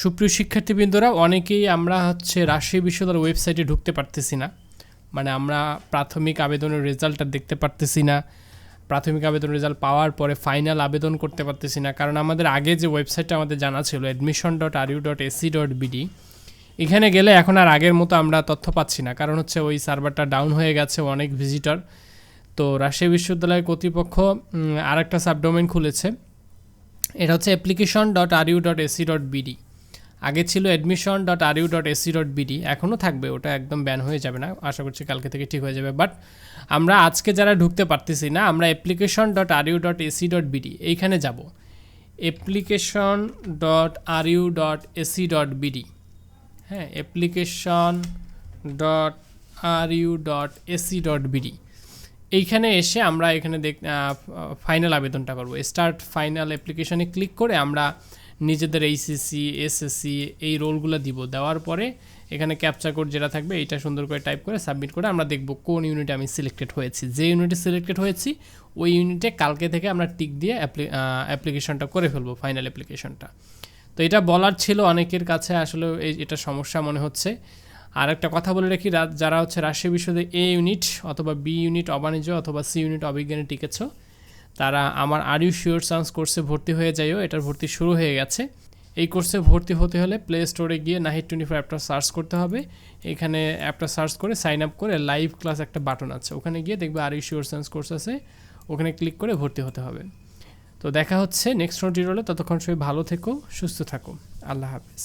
সুপ্রিয় শিক্ষার্থীবৃন্দরা, অনেকেই আমরা রাজশাহী বিশ্ববিদ্যালয়ের ওয়েবসাইটে ঢুকতে পারতেছি না। মানে আমরা প্রাথমিক আবেদনের রেজাল্টটা দেখতে পারতেছি না। প্রাথমিক আবেদনের রেজাল্ট পাওয়ার পরে ফাইনাল আবেদন করতে পারতেছি না, কারণ আমাদের আগে যে ওয়েবসাইটটা আমাদের জানা ছিল admission.ru.ac.bd, এখানে গেলে এখন আর আগের মতো আমরা তথ্য পাচ্ছি না, কারণ ওই সার্ভারটা ডাউন হয়ে গেছে, অনেক ভিজিটর। তো রাজশাহী বিশ্ববিদ্যালয়ের কর্তৃপক্ষ আরেকটা সাবডোমেইন খুলেছে, এটা application.ru.ac.bd। আগে ছিল admission.ru.ac.bd, এখনও থাকবে, ওটা একদম ব্যান হয়ে যাবে না, আশা করছি কালকে থেকে ঠিক হয়ে যাবে। বাট আমরা আজকে যারা ঢুকতে পারতেছি না, আমরা application.ru.ac.bd এইখানে যাব। application.ru.ac.bd, হ্যাঁ, application.ru.ac.bd এইখানে এসে আমরা এখানে ফাইনাল আবেদনটা করব। স্টার্ট ফাইনাল অ্যাপ্লিকেশনে ক্লিক করে আমরা নিজেদের এইচএসসি, এসএসসি এই রোলগুলো দিব। দেওয়ার পরে এখানে ক্যাপচা কোড যেটা থাকবে এইটা সুন্দর করে টাইপ করে সাবমিট করে আমরা দেখব কোন ইউনিটে আমি সিলেক্টেড হয়েছি। যে ইউনিটে সিলেক্টেড হয়েছি ওই ইউনিটে কালকে থেকে আমরা টিক দিয়ে অ্যাপ্লিকেশনটা করে ফেলবো, ফাইনাল অ্যাপ্লিকেশনটা। তো এটা বলার ছিল অনেকের কাছে, আসলে এটা সমস্যা মনে হচ্ছে। আর একটা কথা বলে রাখি, যারা রাজশাহী বিশ্ববিদ্যালয়ে এ ইউনিট অথবা বি ইউনিট অবাণিজ্য অথবা সি ইউনিট অবিজ্ঞানে টিকেছ, তারা আমার আর ইউ শিওর চান্স কোর্সে ভর্তি হয়ে যাইও। এটার ভর্তি শুরু হয়ে গেছে। এই কোর্সে ভর্তি হতে হলে প্লে স্টোরে গিয়ে Nahid24 অ্যাপটা সার্চ করতে হবে। এখানে অ্যাপটা সার্চ করে সাইন আপ করে লাইভ ক্লাস একটা বাটন আছে, ওখানে গিয়ে দেখবে আর ইউ শিওর চান্স কোর্স আছে, ওখানে ক্লিক করে ভর্তি হতে হবে। তো দেখা হচ্ছে নেক্সট টিউটোরিয়ালে। ততক্ষণ সবাই ভালো থেকো, সুস্থ থাকো। আল্লাহ হাফেজ।